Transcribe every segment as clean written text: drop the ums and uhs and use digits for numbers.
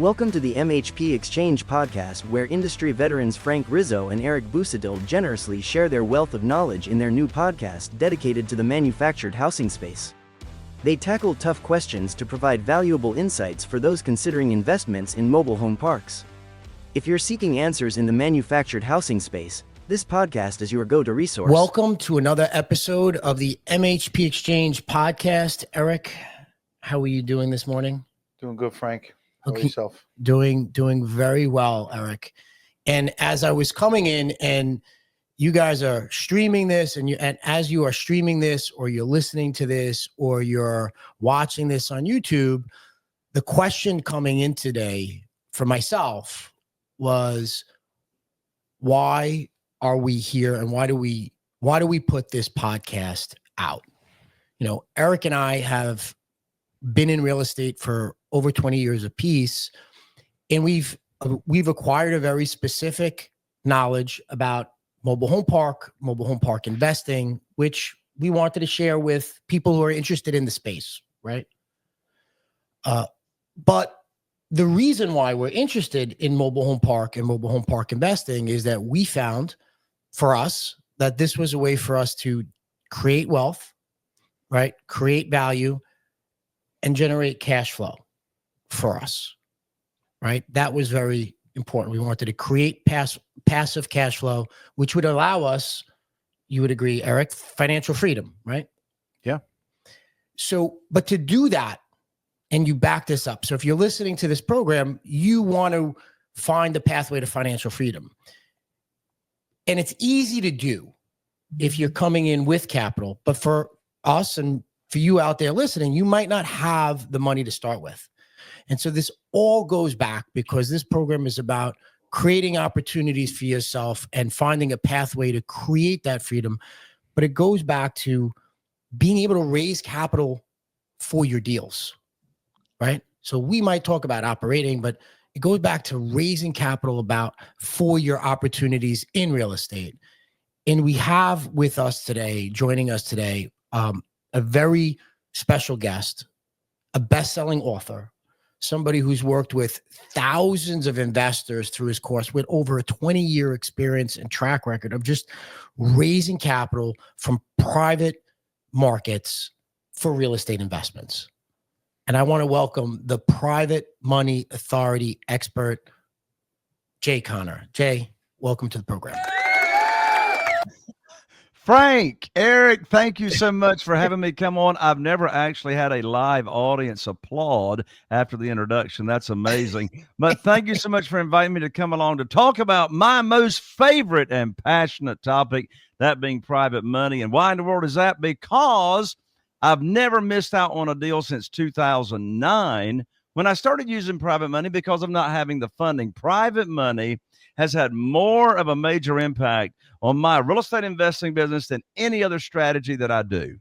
Welcome to the MHP Exchange Podcast, where industry veterans Frank Rizzo and Eric Busadil generously share their wealth of knowledge in their new podcast dedicated to the manufactured housing space. They tackle tough questions to provide valuable insights for those considering investments in mobile home parks. If you're seeking answers in the manufactured housing space, this podcast is your go-to resource. Welcome to another episode of the MHP Exchange Podcast. Eric, how are you doing this morning? Doing good, Frank. How about yourself? Doing very well, Eric. And as I was coming in, and you guys are streaming this, and as you are streaming this, or you're listening to this, or you're watching this on YouTube, the question coming in today for myself was, why are we here, and why do we put this podcast out? You know, Eric and I have been in real estate for over 20 years apiece, and we've acquired a very specific knowledge about mobile home park investing, which we wanted to share with people who are interested in the space, right? But the reason why we're interested in mobile home park and mobile home park investing is that we found for us that this was a way for us to create wealth, right? Create value and generate cash flow for us, right? That was very important. We wanted to create passive cash flow, which would allow us, you would agree, Eric, financial freedom, right? Yeah. So, but to do that, and you back this up. So if you're listening to this program, you want to find the pathway to financial freedom. And it's easy to do if you're coming in with capital, but for us and for you out there listening, you might not have the money to start with. And so this all goes back because this program is about creating opportunities for yourself and finding a pathway to create that freedom. But it goes back to being able to raise capital for your deals, right? So we might talk about operating, but it goes back to raising capital for your opportunities in real estate. And we have with us today, joining us today, a very special guest, a best-selling author, somebody who's worked with thousands of investors through his course with over a 20-year experience and track record of just raising capital from private markets for real estate investments. And I want to welcome the private money authority expert, Jay Connor. Jay, welcome to the program. Frank, Eric, thank you so much for having me come on. I've never actually had a live audience applaud after the introduction. That's amazing. But thank you so much for inviting me to come along to talk about my most favorite and passionate topic, that being private money. And why in the world is that? Because I've never missed out on a deal since 2009 when I started using private money because of not having the funding. Private money has had more of a major impact on my real estate investing business than any other strategy that I do.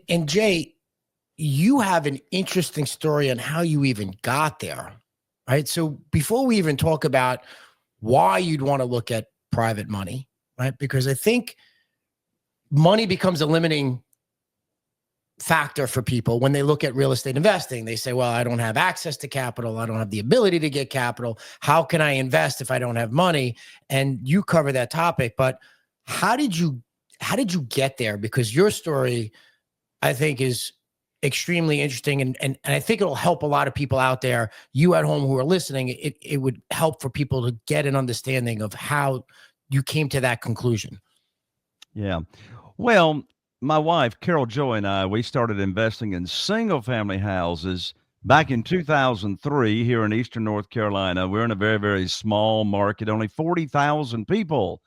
And Jay, you have an interesting story on how you even got there, right? So before we even talk about why you'd want to look at private money, right? Because I think money becomes a limiting factor for people when they look at real estate investing. They say, well, I don't have access to capital. I don't have the ability to get capital. How can I invest if I don't have money? And you cover that topic, but how did you get there? Because your story, I think, is extremely interesting. And I think it'll help a lot of people out there, you at home who are listening. It would help for people to get an understanding of how you came to that conclusion. Yeah. Well, my wife, Carol Joy, and I, we started investing in single-family houses back in 2003 here in Eastern North Carolina. We're in a very, very small market, only 40,000 people.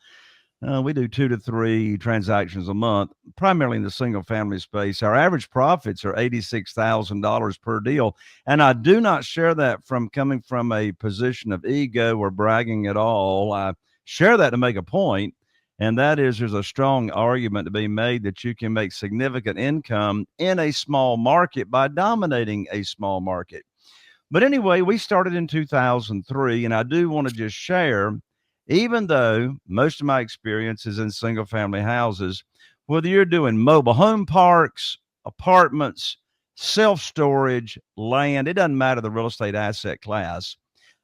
We do 2 to 3 transactions a month, primarily in the single-family space. Our average profits are $86,000 per deal, and I do not share that from coming from a position of ego or bragging at all. I share that to make a point. And that is, there's a strong argument to be made that you can make significant income in a small market by dominating a small market. But anyway, we started in 2003, and I do want to just share, even though most of my experience is in single family houses, whether you're doing mobile home parks, apartments, self-storage, land. It doesn't matter the real estate asset class.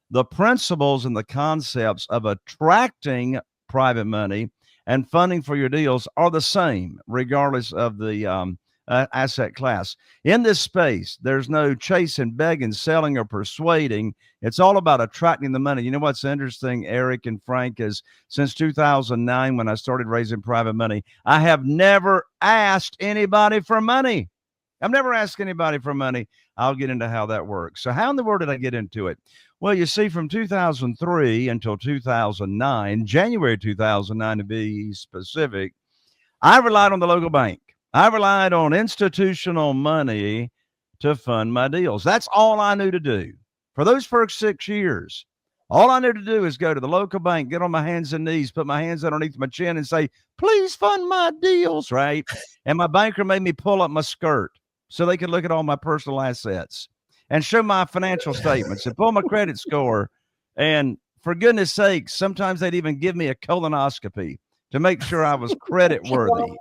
The principles and the concepts of attracting private money and funding for your deals are the same, regardless of the asset class. In this space, there's no chasing, begging, selling, or persuading. It's all about attracting the money. You know what's interesting, Eric and Frank, is since 2009, when I started raising private money, I have never asked anybody for money. I've never asked anybody for money. I'll get into how that works. So how in the world did I get into it? Well, you see, from 2003 until 2009, January 2009 to be specific, I relied on the local bank. I relied on institutional money to fund my deals. That's all I knew to do. For those first 6 years, all I knew to do is go to the local bank, get on my hands and knees, put my hands underneath my chin and say, please fund my deals, right? And my banker made me pull up my skirt so they could look at all my personal assets and show my financial statements and pull my credit score. And for goodness sakes, sometimes they'd even give me a colonoscopy to make sure I was credit worthy.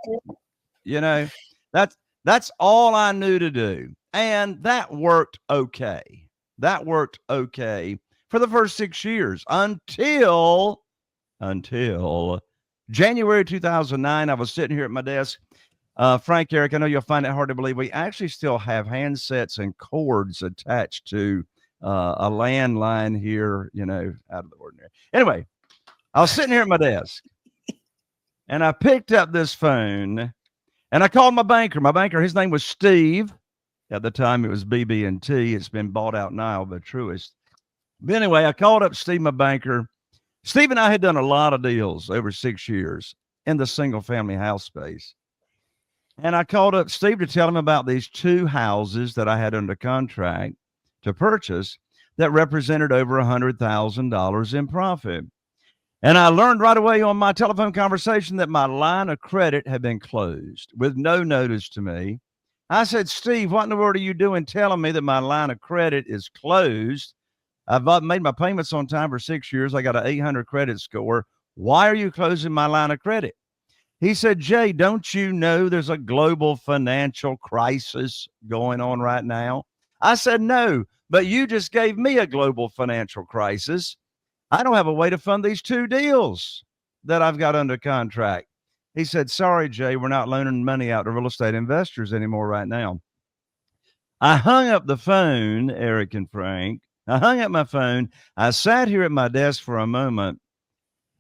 You know, that's all I knew to do. And that worked okay. That worked okay for the first 6 years until January 2009. I was sitting here at my desk. Frank, Eric, I know you'll find it hard to believe. We actually still have handsets and cords attached to a landline here, you know, out of the ordinary. Anyway, I was sitting here at my desk and I picked up this phone and I called my banker. My banker, his name was Steve. At the time, it was BB&T. It's been bought out now by Truist. But anyway, I called up Steve, my banker. Steve and I had done a lot of deals over 6 years in the single-family house space. And I called up Steve to tell him about these 2 houses that I had under contract to purchase that represented over $100,000 in profit. And I learned right away on my telephone conversation that my line of credit had been closed with no notice to me. I said, Steve, what in the world are you doing telling me that my line of credit is closed? I've made my payments on time for 6 years. I got an 800 credit score. Why are you closing my line of credit? He said, Jay, don't you know there's a global financial crisis going on right now? I said, no, but you just gave me a global financial crisis. I don't have a way to fund these 2 deals that I've got under contract. He said, sorry, Jay, we're not loaning money out to real estate investors anymore right now. I hung up the phone, Eric and Frank. I hung up my phone. I sat here at my desk for a moment.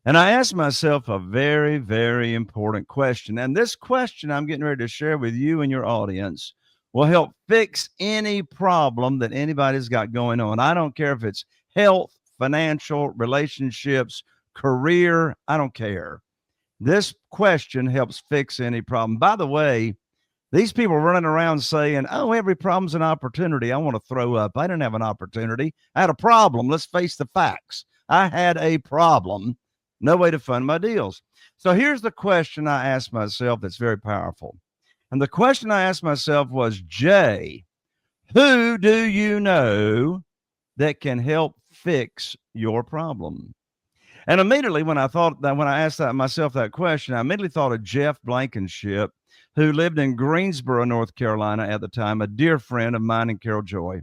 And I asked myself a very, very important question. And this question I'm getting ready to share with you and your audience will help fix any problem that anybody's got going on. I don't care if it's health, financial, relationships, career, I don't care. This question helps fix any problem. By the way, these people running around saying, oh, every problem's an opportunity. I want to throw up. I didn't have an opportunity. I had a problem. Let's face the facts. I had a problem. No way to fund my deals. So here's the question I asked myself that's very powerful. And the question I asked myself was, Jay, who do you know that can help fix your problem? And immediately when I asked myself that question, I immediately thought of Jeff Blankenship, who lived in Greensboro, North Carolina at the time, a dear friend of mine and Carol Joy.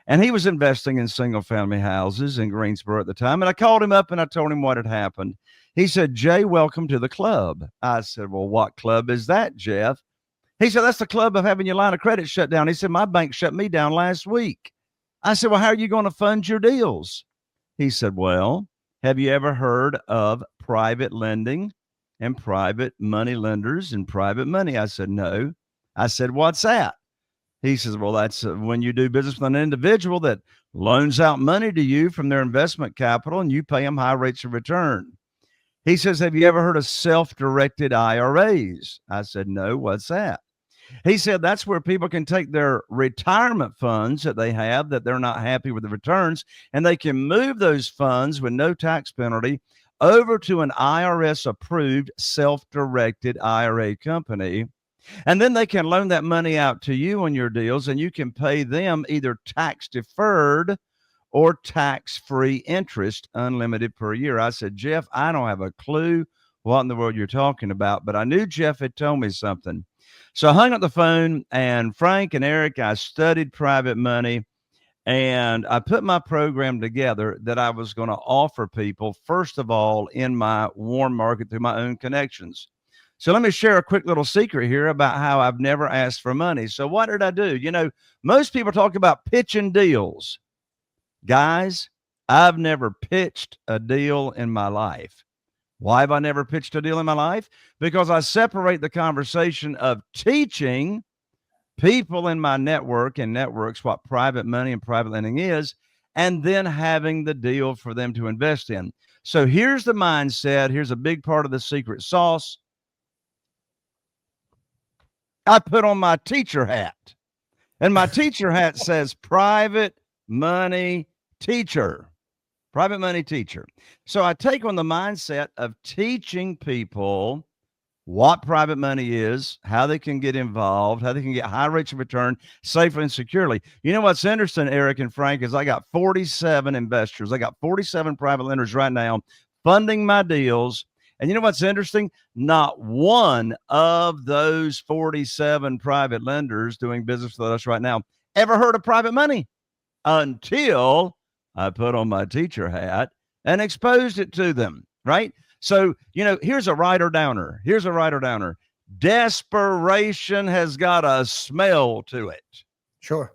And he was investing in single-family houses in Greensboro at the time. And I called him up and I told him what had happened. He said, Jay, welcome to the club. I said, well, what club is that, Jeff? He said, that's the club of having your line of credit shut down. He said, my bank shut me down last week. I said, well, how are you going to fund your deals? He said, well, have you ever heard of private lending and private money lenders and private money? I said, no. I said, what's that? He says, well, that's when you do business with an individual that loans out money to you from their investment capital and you pay them high rates of return. He says, have you ever heard of self-directed IRAs? I said, no, what's that? He said, that's where people can take their retirement funds that they have that they're not happy with the returns, and they can move those funds with no tax penalty over to an IRS-approved self-directed IRA company. And then they can loan that money out to you on your deals, and you can pay them either tax-deferred or tax-free interest, unlimited per year. I said, Jeff, I don't have a clue what in the world you're talking about, but I knew Jeff had told me something. So I hung up the phone, and Frank and Eric, I studied private money, and I put my program together that I was going to offer people, first of all, in my warm market through my own connections. So let me share a quick little secret here about how I've never asked for money. So what did I do? Most people talk about pitching deals. Guys, I've never pitched a deal in my life. Why have I never pitched a deal in my life? Because I separate the conversation of teaching people in my network and networks what private money and private lending is, and then having the deal for them to invest in. So here's the mindset. Here's a big part of the secret sauce. I put on my teacher hat, and my teacher hat says private money teacher. Private money teacher. So I take on the mindset of teaching people what private money is, how they can get involved, how they can get high rates of return safely and securely. You know what's interesting, Eric and Frank, is I got 47 investors. I got 47 private lenders right now funding my deals. And you know what's interesting? Not one of those 47 private lenders doing business with us right now ever heard of private money until I put on my teacher hat and exposed it to them, right? So, here's a writer downer. Desperation has got a smell to it. Sure.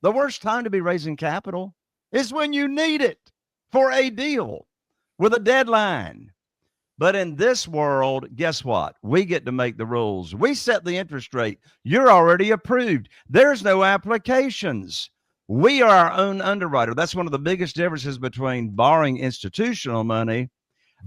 The worst time to be raising capital is when you need it for a deal with a deadline. But in this world, guess what? We get to make the rules. We set the interest rate. You're already approved. There's no applications. We are our own underwriter. That's one of the biggest differences between borrowing institutional money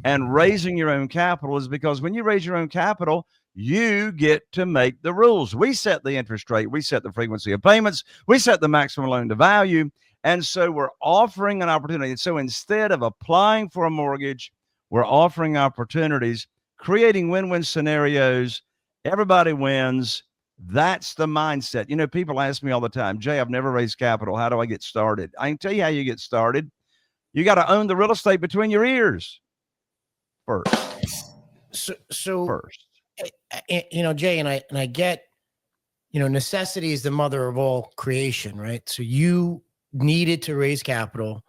and raising your own capital, is because when you raise your own capital, you get to make the rules. We set the interest rate. We set the frequency of payments. We set the maximum loan to value. And so we're offering an opportunity. And so instead of applying for a mortgage, we're offering opportunities, creating win-win scenarios. Everybody wins. That's the mindset. People ask me all the time, Jay, I've never raised capital. How do I get started? I can tell you how you get started. You got to own the real estate between your ears first. So first, Jay, and I get, necessity is the mother of all creation, right? So you needed to raise capital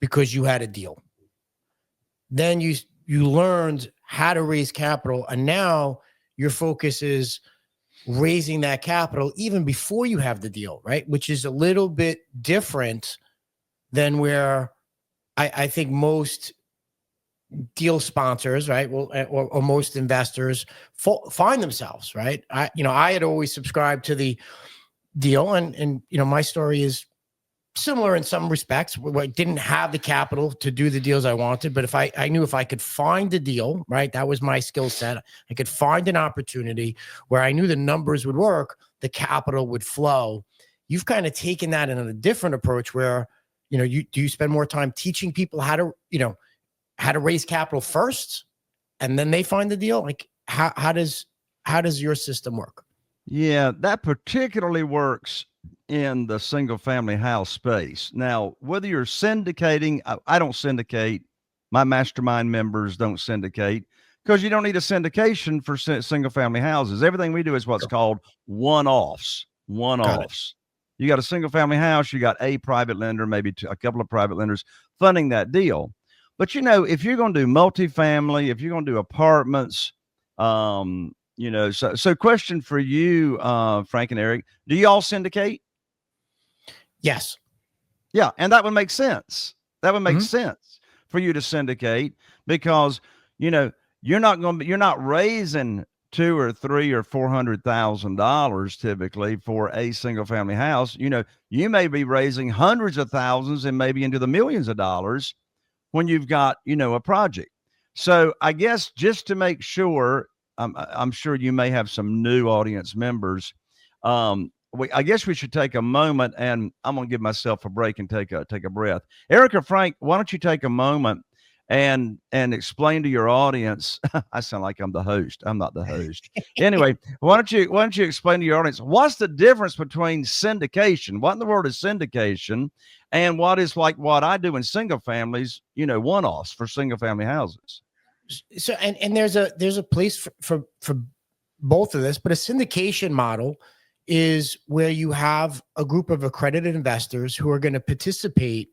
because you had a deal. Then you learned how to raise capital, and now your focus is raising that capital even before you have the deal, right? Which is a little bit different than where I think most deal sponsors, right? Well, or most investors find themselves, right? I had always subscribed to the deal, and my story is similar in some respects, where I didn't have the capital to do the deals I wanted. But I knew if I could find a deal, right, that was my skill set. I could find an opportunity where I knew the numbers would work, the capital would flow. You've kind of taken that in a different approach where, you spend more time teaching people how to raise capital first, and then they find the deal. Like how does your system work? Yeah, that particularly works in the single family house space. Now, whether you're syndicating, I don't syndicate. My mastermind members don't syndicate, because you don't need a syndication for single family houses. Everything we do is what's called one-offs. You got a single family house, you got a private lender, maybe a couple of private lenders funding that deal. But if you're going to do multifamily, if you're going to do apartments, so question for you, Frank and Eric, do you all syndicate? Yes. Yeah. And that would make sense. That would make sense for you to syndicate, because, you're not raising $200,000 or $300,000 or $400,000 typically for a single family house. You may be raising hundreds of thousands and maybe into the millions of dollars when you've got, a project. So I guess just to make sure, I'm sure you may have some new audience members. I guess we should take a moment, and I'm going to give myself a break and take a breath. Eric or Frank, why don't you take a moment and explain to your audience? I sound like I'm the host. I'm not the host. Anyway, why don't you explain to your audience what's the difference between syndication? What in the world is syndication, and what is like what I do in single families? One-offs for single family houses. So and there's a place for both of this, but a syndication model is where you have a group of accredited investors who are going to participate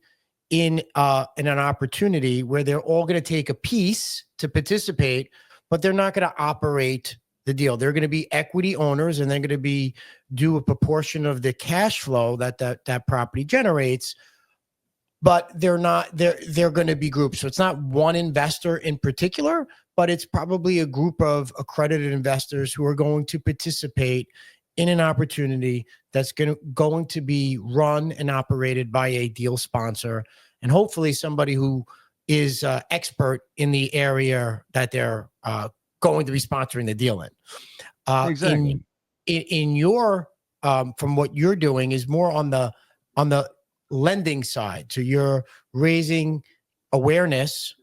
in an opportunity where they're all going to take a piece to participate, but they're not going to operate the deal. They're going to be equity owners, and they're going to be do a proportion of the cash flow that property generates. But they're going to be groups. So it's not one investor in particular, but it's probably a group of accredited investors who are going to participate in an opportunity that's going to be run and operated by a deal sponsor, and hopefully somebody who is expert in the area that they're going to be sponsoring the deal in. Exactly. In your from what you're doing is more on the lending side. So you're raising awareness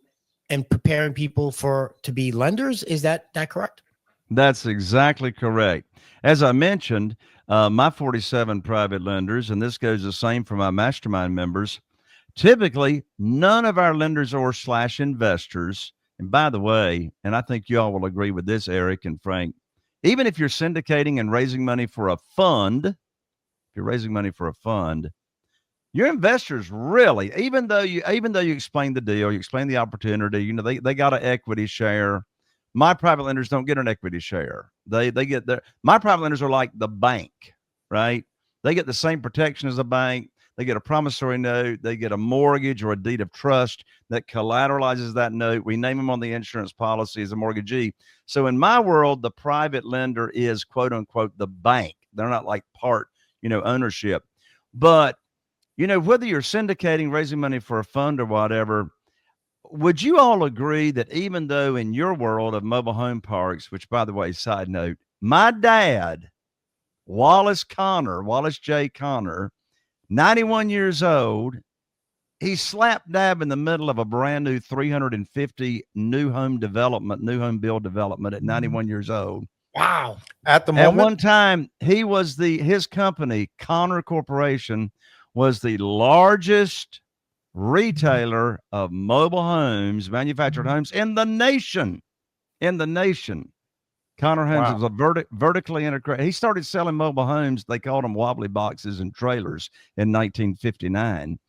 and preparing people to be lenders. Is that correct? That's exactly correct. As I mentioned, my 47 private lenders, and this goes the same for my mastermind members, typically none of our lenders or / investors, and by the way, and I think you all will agree with this, Eric and Frank, even if you're syndicating and raising money for a fund, your investors really, even though you explain the deal, you explain the opportunity, they got an equity share. My private lenders don't get an equity share. My private lenders are like the bank, right? They get the same protection as a bank. They get a promissory note. They get a mortgage or a deed of trust that collateralizes that note. We name them on the insurance policy as a mortgagee. So in my world, the private lender is quote unquote the bank. They're not like part, ownership. But, whether you're syndicating, raising money for a fund or whatever, would you all agree that even though in your world of mobile home parks, which by the way, side note, my dad, Wallace J. Connor, 91 years old, he's slap dab in the middle of a brand new 350 new home build development at 91 years old. Wow. At the moment, at one time, his company, Connor Corporation, was the largest retailer of mobile homes, manufactured homes in the nation. Connor Homes was a vertically integrated. He started selling mobile homes. They called them wobbly boxes and trailers in 1959,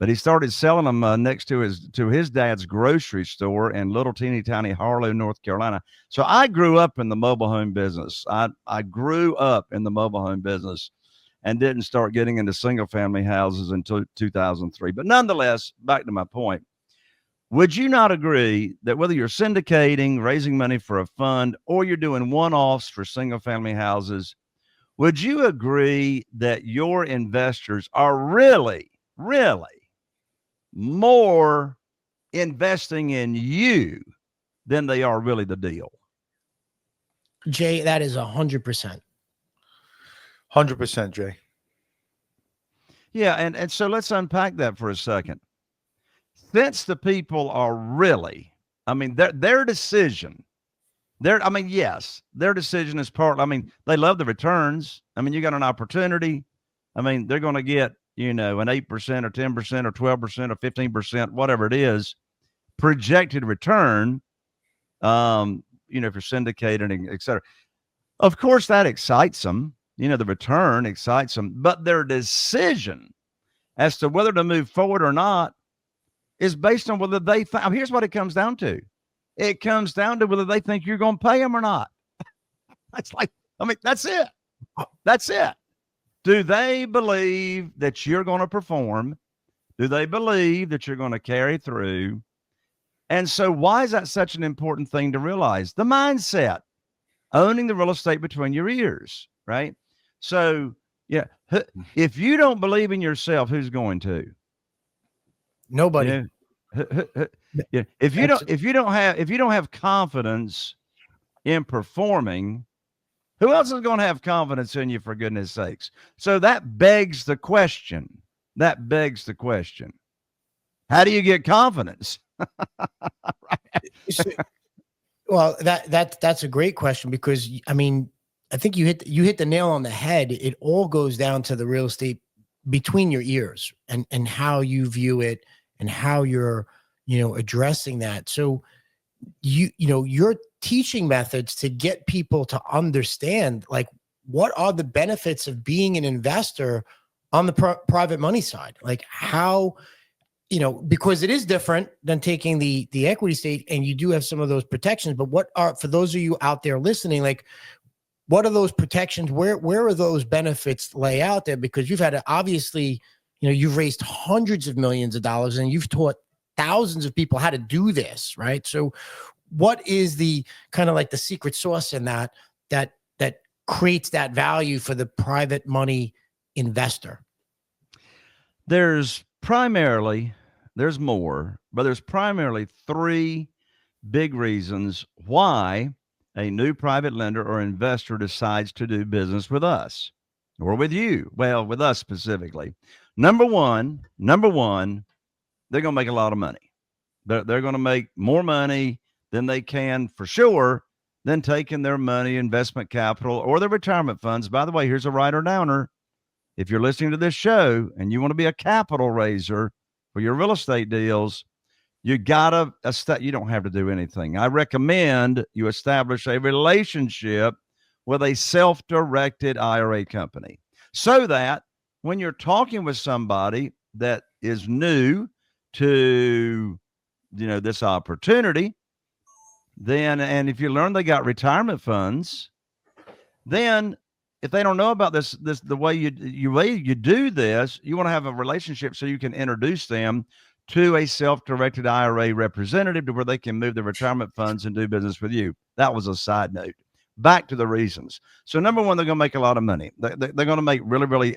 but he started selling them next to his dad's grocery store in little teeny tiny Harlow, North Carolina. So I grew up in the mobile home business. I grew up in the mobile home business and didn't start getting into single family houses until 2003. But nonetheless, back to my point. Would you not agree that whether you're syndicating, raising money for a fund, or you're doing one-offs for single family houses, would you agree that your investors are really, really more investing in you than they are really the deal? Jay, that is 100%. 100%, Jay. Yeah, and so let's unpack that for a second. Since the people are really, their decision, yes, their decision is they love the returns. You got an opportunity. They're going to get, an 8% or 10% or 12% or 15%, whatever it is, projected return, if you're syndicating, et cetera. Of course, that excites them. The return excites them, but their decision as to whether to move forward or not is based on whether they think. Here's what it comes down to. It comes down to whether they think you're going to pay them or not. That's it. That's it. Do they believe that you're going to perform? Do they believe that you're going to carry through? And so why is that such an important thing to realize? The mindset, owning the real estate between your ears, right? So, yeah, if you don't believe in yourself, who's going to? Nobody. Yeah. If you don't have confidence in performing, who else is going to have confidence in you, for goodness sakes? So that begs the question. How do you get confidence? Right. Well, that's a great question, because I think you hit the nail on the head. It all goes down to the real estate between your ears and how you view it and how you're, addressing that. So your teaching methods to get people to understand, like, what are the benefits of being an investor on the private money side? Like, how, because it is different than taking the equity stake, and you do have some of those protections. But what are, for those of you out there listening, like, what are those protections? Where are those benefits lay out there? Because you've had to, obviously, you've raised hundreds of millions of dollars, and you've taught thousands of people how to do this, right? So what is the kind of like the secret sauce in that creates that value for the private money investor? There's more, but there's primarily three big reasons why a new private lender or investor decides to do business with us or with you. Well, with us specifically. Number one, they're going to make a lot of money. They're going to make more money than they can, for sure, than taking their money, investment capital, or their retirement funds. By the way, here's a writer downer. If you're listening to this show and you want to be a capital raiser for your real estate deals, you don't have to do anything. I recommend you establish a relationship with a self-directed IRA company, so that when you're talking with somebody that is new to, this opportunity, then, and if you learn they got retirement funds, then if they don't know about this, the way you do this, you want to have a relationship so you can introduce them to a self-directed IRA representative to where they can move their retirement funds and do business with you. That was a side note. Back to the reasons. So number one, they're going to make a lot of money. They're going to make really, really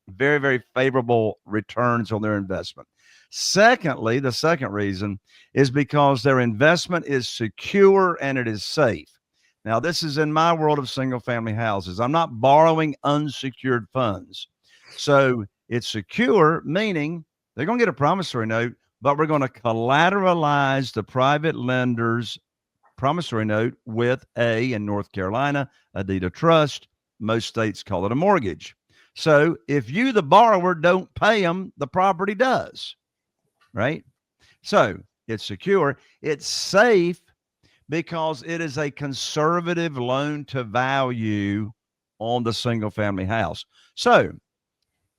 very, very favorable returns on their investment. Secondly, the second reason is because their investment is secure and it is safe. Now, this is in my world of single family houses. I'm not borrowing unsecured funds. So it's secure, meaning they're going to get a promissory note, but we're going to collateralize the private lender's promissory note with in North Carolina, a deed of trust. Most states call it a mortgage. So if you, the borrower, don't pay them, the property does, right? So it's secure. It's safe because it is a conservative loan to value on the single family house. So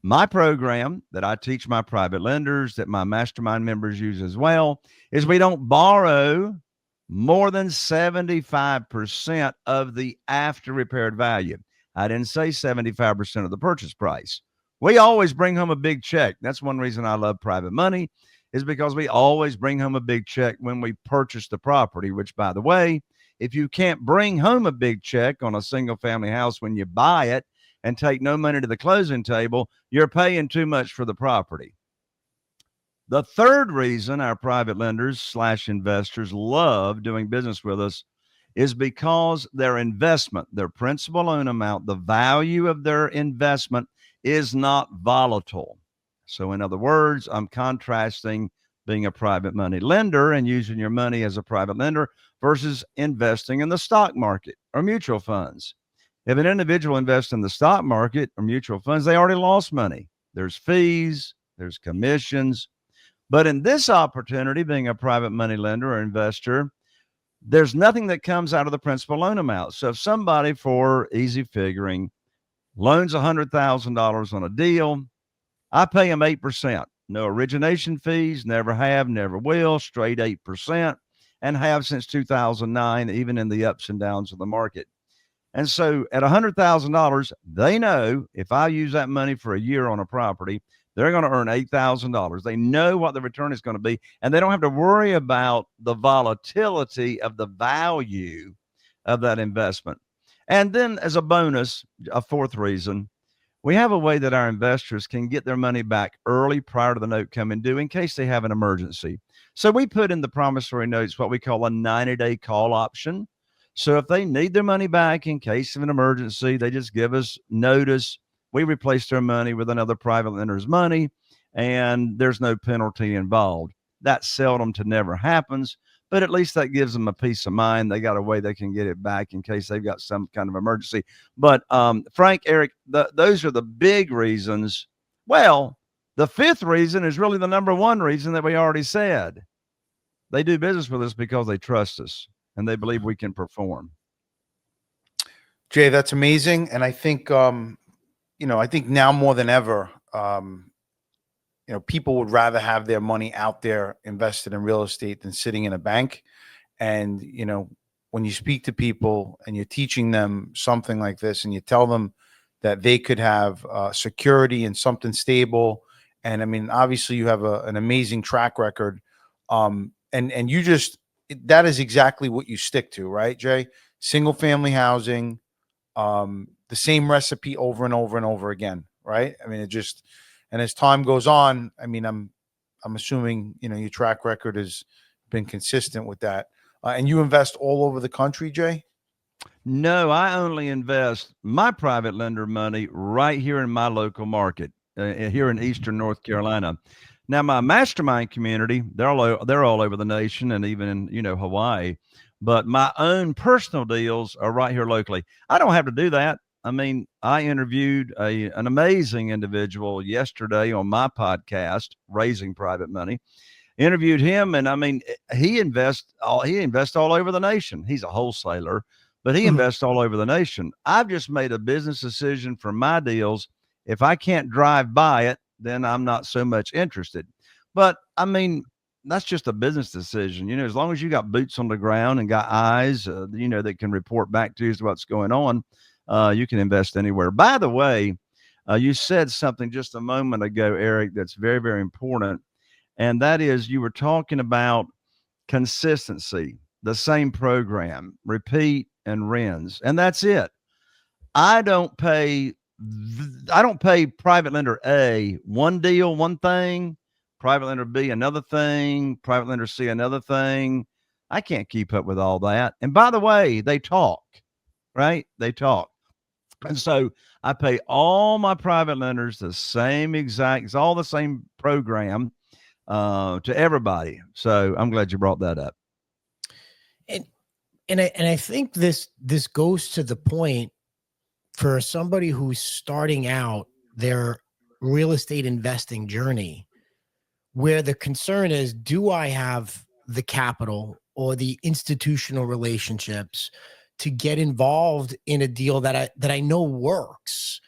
my program that I teach my private lenders, that my mastermind members use as well, is we don't borrow more than 75% of the after repaired value. I didn't say 75% of the purchase price. We always bring home a big check. That's one reason I love private money, is because we always bring home a big check when we purchase the property, which, by the way, if you can't bring home a big check on a single family house when you buy it and take no money to the closing table, you're paying too much for the property. The third reason our private lenders / investors love doing business with us is because their investment, their principal loan amount, the value of their investment is not volatile. So in other words, I'm contrasting being a private money lender and using your money as a private lender versus investing in the stock market or mutual funds. If an individual invests in the stock market or mutual funds, they already lost money. There's fees, there's commissions. But in this opportunity, being a private money lender or investor, there's nothing that comes out of the principal loan amount. So if somebody, for easy figuring, loans $100,000 on a deal, I pay them 8%. No origination fees, never have, never will, straight 8%, and have since 2009, even in the ups and downs of the market. And so at $100,000, they know if I use that money for a year on a property, they're going to earn $8,000. They know what the return is going to be, and they don't have to worry about the volatility of the value of that investment. And then as a bonus, a fourth reason, we have a way that our investors can get their money back early prior to the note coming due in case they have an emergency. So we put in the promissory notes what we call a 90-day call option. So if they need their money back in case of an emergency, they just give us notice. We replace their money with another private lender's money, and there's no penalty involved. That seldom to never happens, but at least that gives them a peace of mind. They got a way they can get it back in case they've got some kind of emergency. But Frank, Eric, those are the big reasons. Well, the fifth reason is really the number one reason that we already said. They do business with us because they trust us. and they believe we can perform. Jay, that's amazing. And I think, I think now more than ever, people would rather have their money out there invested in real estate than sitting in a bank. And, when you speak to people and you're teaching them something like this and you tell them that they could have security and something stable. And I mean, obviously you have an amazing track record. And you just, that is exactly what you stick to, right, Jay? Single family housing, the same recipe over and over and over again, right? I mean, and as time goes on, I mean, I'm assuming, your track record has been consistent with that. And you invest all over the country, Jay? No, I only invest my private lender money right here in my local market, here in Eastern North Carolina. Now, my mastermind community, they're all over the nation and even in, Hawaii. But my own personal deals are right here locally. I don't have to do that. I mean, I interviewed an amazing individual yesterday on my podcast, Raising Private Money. Interviewed him, and I mean, he invests all over the nation. He's a wholesaler, but he invests all over the nation. I've just made a business decision for my deals. If I can't drive by it, then I'm not so much interested. But I mean, that's just a business decision. As long as you got boots on the ground and got eyes, that can report back to you as to what's going on, you can invest anywhere. By the way, you said something just a moment ago, Eric, that's very, very important. And that is, you were talking about consistency, the same program, repeat and rinse. And that's it. I don't pay private lender A one deal, one thing, private lender B another thing, private lender C another thing. I can't keep up with all that. And by the way, they talk, right? They talk. And so I pay all my private lenders the same exact, it's all the same program to everybody. So I'm glad you brought that up. And I think this goes to the point for somebody who's starting out their real estate investing journey, where the concern is, do I have the capital or the institutional relationships to get involved in a deal that I know works?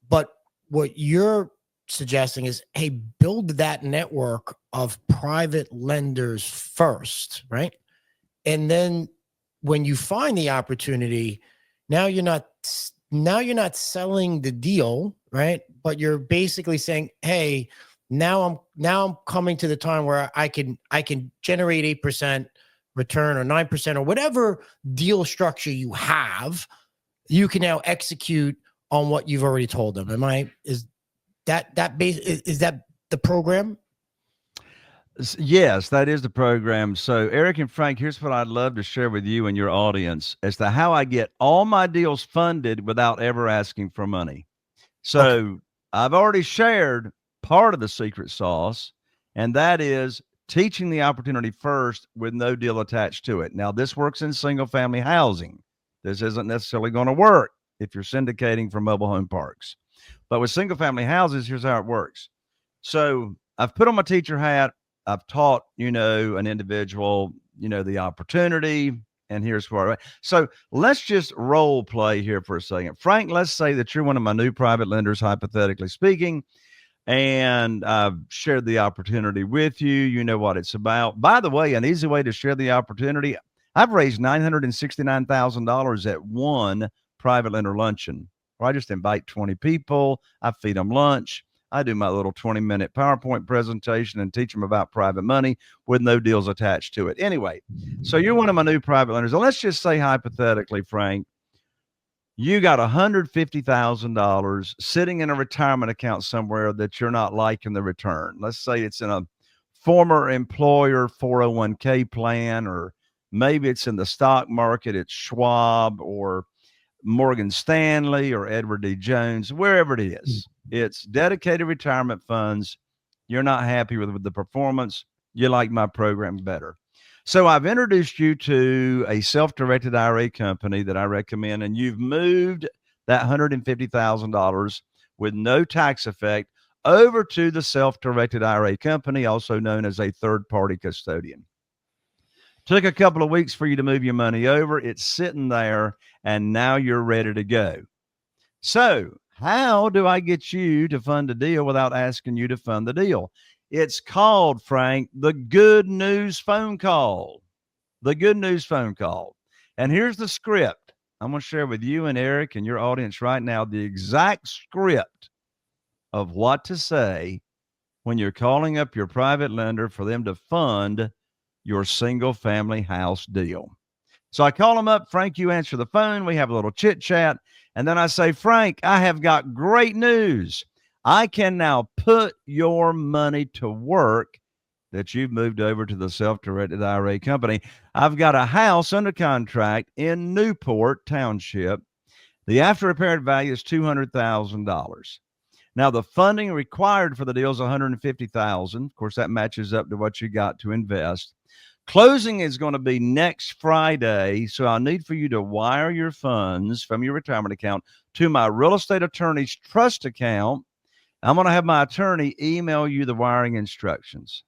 But what you're suggesting is, hey, build that network of private lenders first, right? And then when you find the opportunity, now you're not selling the deal, right? But you're basically saying, hey, now I'm coming to the time where I can generate 8% return or 9% or whatever deal structure you have. You can now execute on what you've already told them. Is that the program? Yes, that is the program. So Eric and Frank, here's what I'd love to share with you and your audience as to how I get all my deals funded without ever asking for money. So okay. I've already shared part of the secret sauce, and that is teaching the opportunity first with no deal attached to it. Now, this works in single family housing. This isn't necessarily going to work if you're syndicating for mobile home parks. But with single family houses, here's how it works. So I've put on my teacher hat. I've taught, an individual, the opportunity, and here's where. So let's just role play here for a second. Frank, let's say that you're one of my new private lenders, hypothetically speaking, and I've shared the opportunity with you. You know what it's about. By the way, an easy way to share the opportunity, I've raised $969,000 at one private lender luncheon, where I just invite 20 people. I feed them lunch. I do my little 20-minute PowerPoint presentation and teach them about private money with no deals attached to it. Anyway, so you're one of my new private lenders. And let's just say hypothetically, Frank, you got $150,000 sitting in a retirement account somewhere that you're not liking the return. Let's say it's in a former employer 401k plan, or maybe it's in the stock market. It's Schwab or Morgan Stanley or Edward D. Jones, wherever it is. It's dedicated retirement funds. You're not happy with the performance. You like my program better. So I've introduced you to a self-directed IRA company that I recommend, and you've moved that $150,000 with no tax effect over to the self-directed IRA company, also known as a third-party custodian. Took a couple of weeks for you to move your money over. It's sitting there, and now you're ready to go. So how do I get you to fund a deal without asking you to fund the deal? It's called, Frank, the good news phone call. The good news phone call. And here's the script. I'm going to share with you and Eric and your audience right now the exact script of what to say when you're calling up your private lender for them to fund your single family house deal. So I call them up. Frank, you answer the phone. We have a little chit chat. And then I say, Frank, I have got great news. I can now put your money to work that you've moved over to the self-directed IRA company. I've got a house under contract in Newport Township. The after repaired value is $200,000. Now the funding required for the deal is $150,000. Of course, that matches up to what you got to invest. Closing is going to be next Friday, so I need for you to wire your funds from your retirement account to my real estate attorney's trust account. I'm going to have my attorney email you the wiring instructions.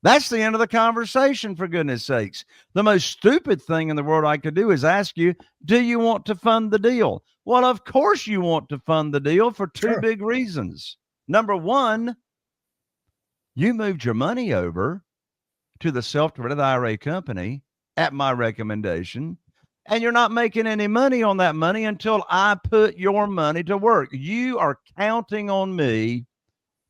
That's the end of the conversation, for goodness sakes. The most stupid thing in the world I could do is ask you, do you want to fund the deal? Well, of course you want to fund the deal for two big reasons. Number one, you moved your money over to the self-directed IRA company at my recommendation, and you're not making any money on that money until I put your money to work. You are counting on me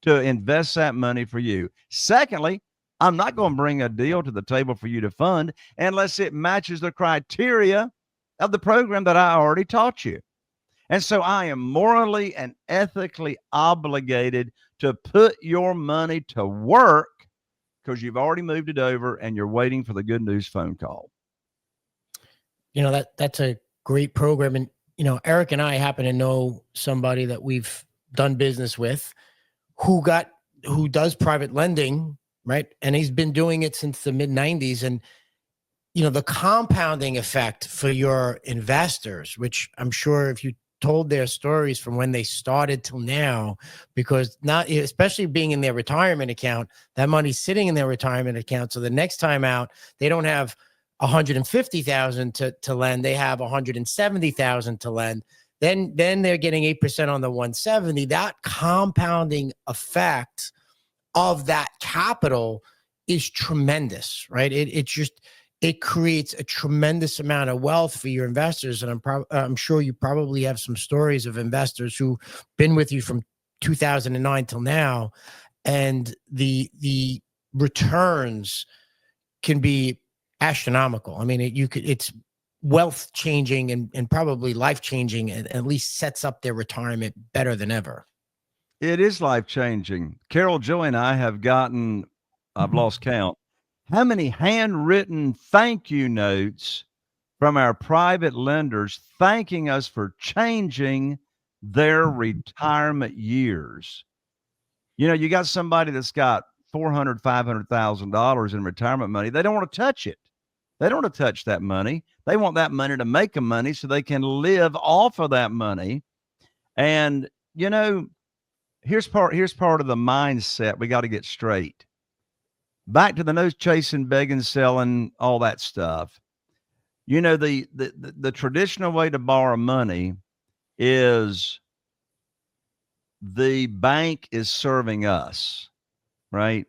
to invest that money for you. Secondly, I'm not going to bring a deal to the table for you to fund unless it matches the criteria of the program that I already taught you. And so I am morally and ethically obligated to put your money to work because you've already moved it over and you're waiting for the good news phone call. You know, that's a great program. And, you know, Eric and I happen to know somebody that we've done business with who does private lending, right? And he's been doing it since the mid 90s. And, you know, the compounding effect for your investors, which I'm sure if you told their stories from when they started till now, because not, especially being in their retirement account, that money's sitting in their retirement account. So the next time out, they don't have 150,000 to lend. They have 170,000 to lend. Then they're getting 8% on the 170. That compounding effect of that capital is tremendous, right? It creates a tremendous amount of wealth for your investors. And I'm sure you probably have some stories of investors who've been with you from 2009 till now, and the returns can be astronomical. I mean, it's wealth changing and probably life changing, and at least sets up their retirement better than ever. It is life changing. Carol, Joey, and I have gotten, I've lost count, how many handwritten thank you notes from our private lenders thanking us for changing their retirement years. You know, you got somebody that's got $400,000, $500,000 in retirement money. They don't want to touch it. They don't want to touch that money. They want that money to make them money so they can live off of that money. And, you know, here's part of the mindset we got to get straight. Back to the nose chasing, begging, selling, all that stuff. You know, the traditional way to borrow money is the bank is serving us, right?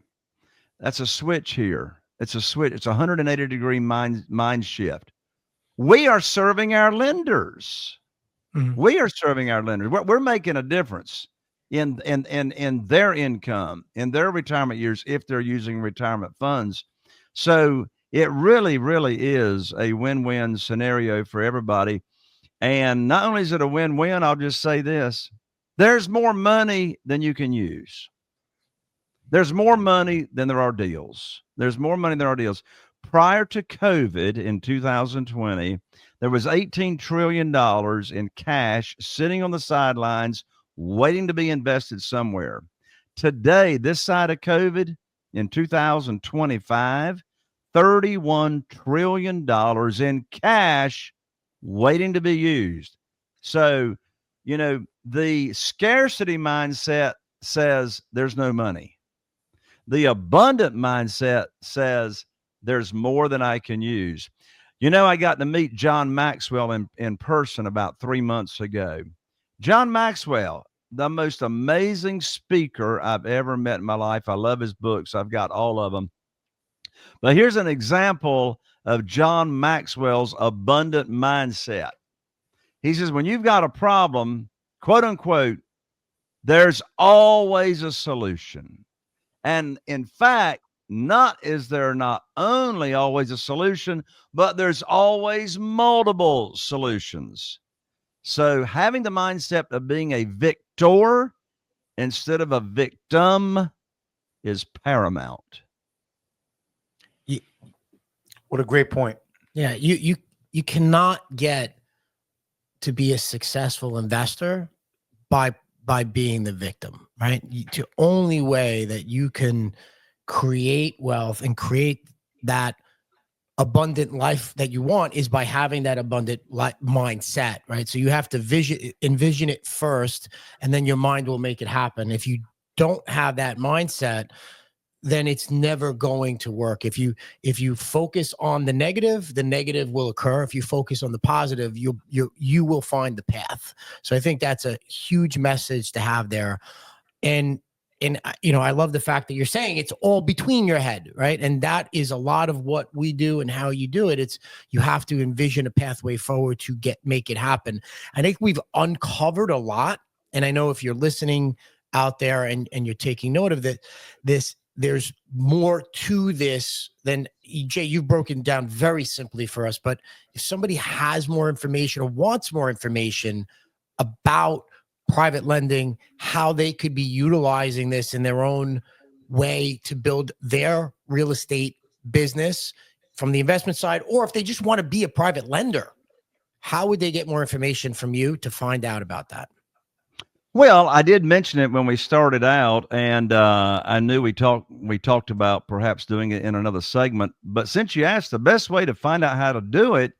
That's a switch here. It's a switch. It's a 180-degree mind shift. We are serving our lenders. Mm-hmm. We are serving our lenders. We're making a difference in their income, in their retirement years, if they're using retirement funds. So it really, really is a win-win scenario for everybody. And not only is it a win-win, I'll just say this: there's more money than you can use. There's more money than there are deals. There's more money than there are deals. Prior to COVID in 2020, there was $18 trillion in cash sitting on the sidelines waiting to be invested somewhere. Today, this side of COVID, in 2025, $31 trillion in cash waiting to be used. So, you know, the scarcity mindset says there's no money. The abundant mindset says there's more than I can use. You know, I got to meet John Maxwell in person about 3 months ago. John Maxwell, the most amazing speaker I've ever met in my life. I love his books. I've got all of them. But here's an example of John Maxwell's abundant mindset. He says, when you've got a problem, quote unquote, there's always a solution. And in fact, is there not only always a solution, but there's always multiple solutions. So having the mindset of being a victor instead of a victim is paramount. What a great point. Yeah, you cannot get to be a successful investor by being the victim, right? The only way that you can create wealth and create that abundant life that you want is by having that abundant mindset, right? So you have to envision it first, and then your mind will make it happen. If you don't have that mindset, then it's never going to work. If you focus on the negative will occur. If you focus on the positive, you will find the path. So I think that's a huge message to have there. And I love the fact that you're saying it's all between your head, right? And that is a lot of what we do and how you do it. It's you have to envision a pathway forward to make it happen. I think we've uncovered a lot. And I know if you're listening out there and you're taking note of there's more to this than Jay, you've broken down very simply for us. But if somebody has more information or wants more information about private lending, how they could be utilizing this in their own way to build their real estate business from the investment side, or if they just want to be a private lender, how would they get more information from you to find out about that? Well, I did mention it when we started out, and I knew we talked about perhaps doing it in another segment. But since you asked, the best way to find out how to do it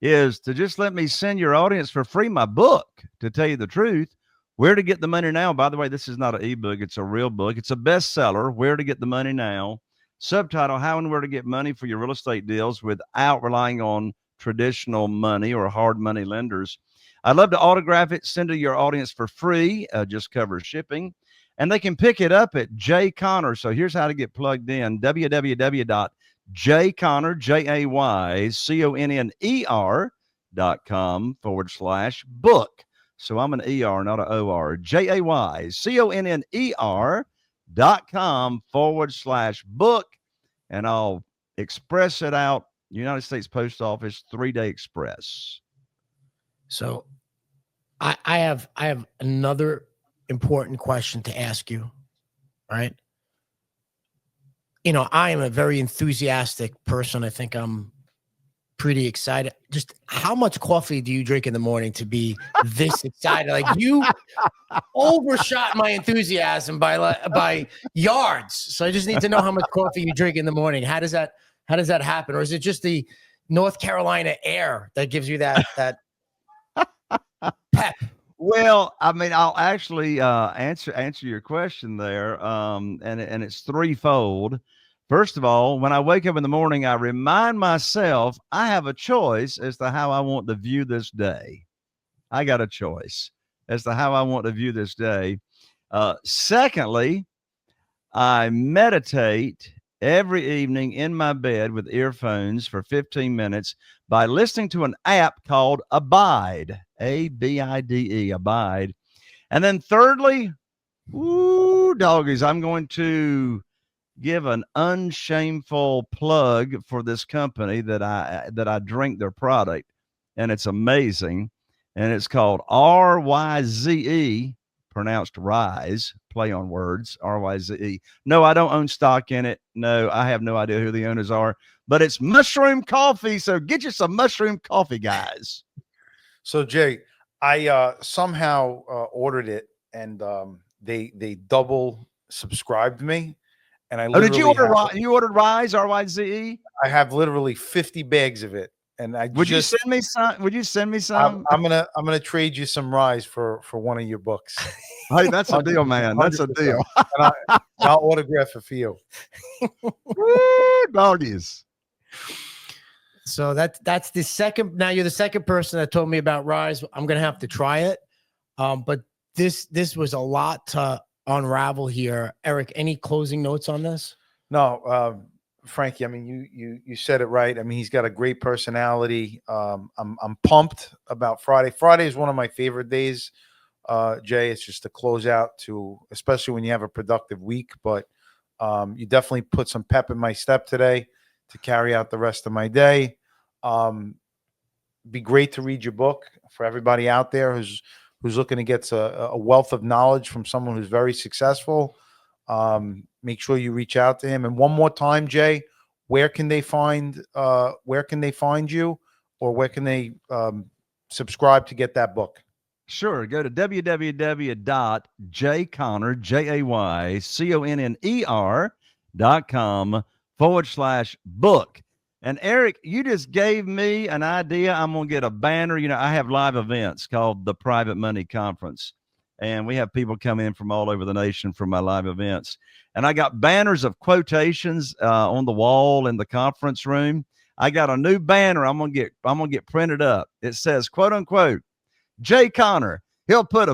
is to just let me send your audience for free my book, to tell you the truth. Where to Get the Money Now. By the way, this is not an ebook. It's a real book. It's a bestseller, Where to Get the Money Now. Subtitle, How and Where to Get Money for Your Real Estate Deals Without Relying on Traditional Money or Hard Money Lenders. I'd love to autograph it, send it to your audience for free, just covers shipping. And they can pick it up at Jay Conner. So here's how to get plugged in, www.jayconner.com/book. So I'm an ER, not an OR. JAYCONNER.com/book. And I'll express it out. United States Post Office, 3-day express. So I have another important question to ask you, right? I am a very enthusiastic person. I think I'm pretty excited. Just how much coffee do you drink in the morning to be this excited? Like, you overshot my enthusiasm by yards. So I just need to know how much coffee you drink in the morning. How does that happen? Or is it just the North Carolina air that gives you that pep? Well, I mean, I'll actually answer your question there, and it's threefold. First of all, when I wake up in the morning, I remind myself I have a choice as to how I want to view this day. I got a choice as to how I want to view this day. Secondly, I meditate every evening in my bed with earphones for 15 minutes by listening to an app called Abide, ABIDE, Abide. And then thirdly, doggies, I'm going to give an unshameful plug for this company that I drink their product, and it's amazing. And it's called RYZE, pronounced Rise, play on words, RYZE. No, I don't own stock in it. No, I have no idea who the owners are, but it's mushroom coffee. So get you some mushroom coffee, guys. So Jay, I somehow ordered it, and they double subscribed me. And I did you order? You ordered Rise, RYZE? I have literally 50 bags of it. And would you send me some? I'm gonna trade you some Rise for one of your books. Hey, that's a deal, man. That's a deal. And I'll autograph it for you. Woo, doggies. So that's the second. Now you're the second person that told me about Rise. I'm gonna have to try it. But this was a lot to unravel here. Eric, any closing notes on this? No, Frankie, I mean, you said it right. I mean, he's got a great personality. I'm pumped about Friday. Friday is one of my favorite days, Jay. It's just a closeout to, especially when you have a productive week. But you definitely put some pep in my step today to carry out the rest of my day. Be great to read your book for everybody out there who's looking to get a wealth of knowledge from someone who's very successful. Make sure you reach out to him. And one more time, Jay, where can they find you, or where can they subscribe to get that book? Sure. Go to www.jayconner.com/book. And Eric, you just gave me an idea. I'm going to get a banner. You know, I have live events called the Private Money Conference, and we have people come in from all over the nation for my live events. And I got banners of quotations on the wall in the conference room. I got a new banner I'm gonna get printed up. It says, quote unquote, Jay Conner, he'll put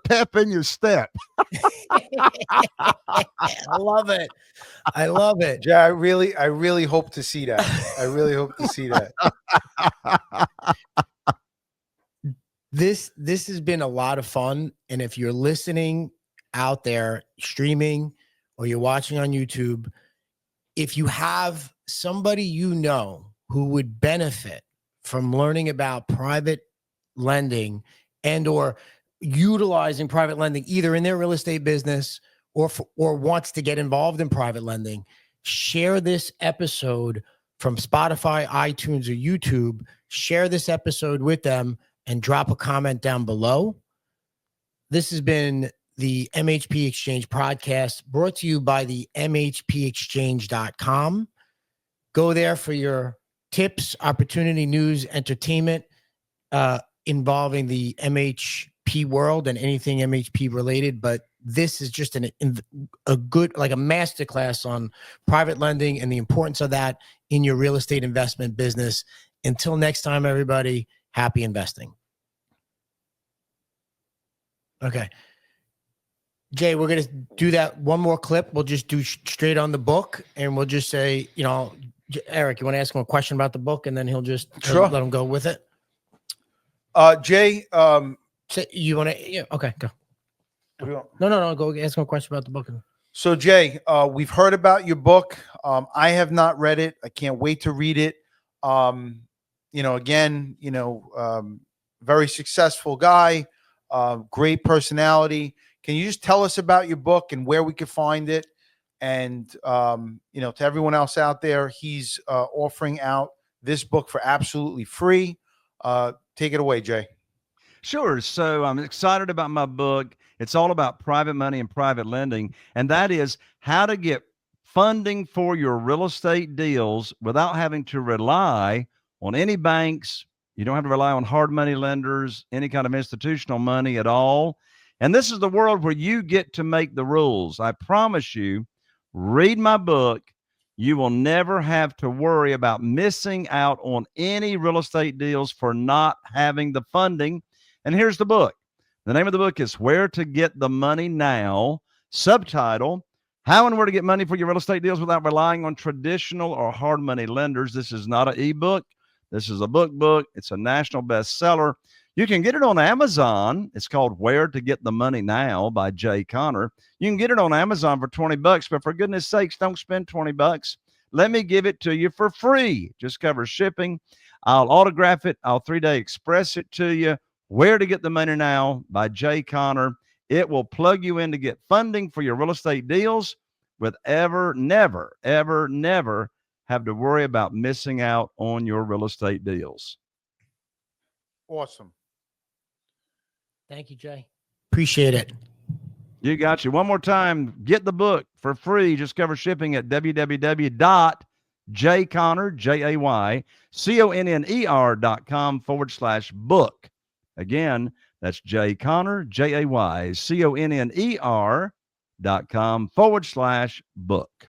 pep in your step. I love it. I love it. Jay, I really hope to see that. I really hope to see that. This has been a lot of fun. And if you're listening out there streaming or you're watching on YouTube, if you have somebody you know who would benefit from learning about private lending and or utilizing private lending either in their real estate business or wants to get involved in private lending, share this episode from Spotify, iTunes, or YouTube. Share this episode with them and drop a comment down below. This has been the MHP Exchange Podcast, brought to you by the MHPexchange.com. Go there for your tips, opportunity, news, entertainment involving the MHP world and anything MHP related. But this is just a good, like a masterclass on private lending and the importance of that in your real estate investment business. Until next time, everybody, happy investing. Okay. Jay, we're going to do that one more clip. We'll just do straight on the book, and we'll just say, you know, Eric, you want to ask him a question about the book, and then he'll just let him go with it? Jay, so you want to, yeah, okay, go. No, go ask him a question about the book. So Jay, we've heard about your book. I have not read it. I can't wait to read it. You know, again, you know, very successful guy, great personality. Can you just tell us about your book and where we can find it? And, you know, to everyone else out there, he's offering out this book for absolutely free. Take it away, Jay. Sure. So I'm excited about my book. It's all about private money and private lending, and that is how to get funding for your real estate deals without having to rely on any banks. You don't have to rely on hard money lenders, any kind of institutional money at all. And this is the world where you get to make the rules. I promise you, read my book. You will never have to worry about missing out on any real estate deals for not having the funding. And here's the book. The name of the book is Where to Get the Money Now. Subtitle, How and Where to Get Money for Your Real Estate Deals Without Relying on Traditional or Hard Money Lenders. This is not an ebook. This is a book. It's a national bestseller. You can get it on Amazon. It's called Where to Get the Money Now by Jay Conner. You can get it on Amazon for $20, but for goodness sakes, don't spend $20. Let me give it to you for free. Just cover shipping. I'll autograph it. I'll 3-day express it to you. Where to Get the Money Now by Jay Conner. It will plug you in to get funding for your real estate deals with never have to worry about missing out on your real estate deals. Awesome. Thank you, Jay. Appreciate it. You got you. One more time, get the book for free. Just cover shipping at www.jayconner.com/book. Again, that's Jay Conner, JayConner.com/book.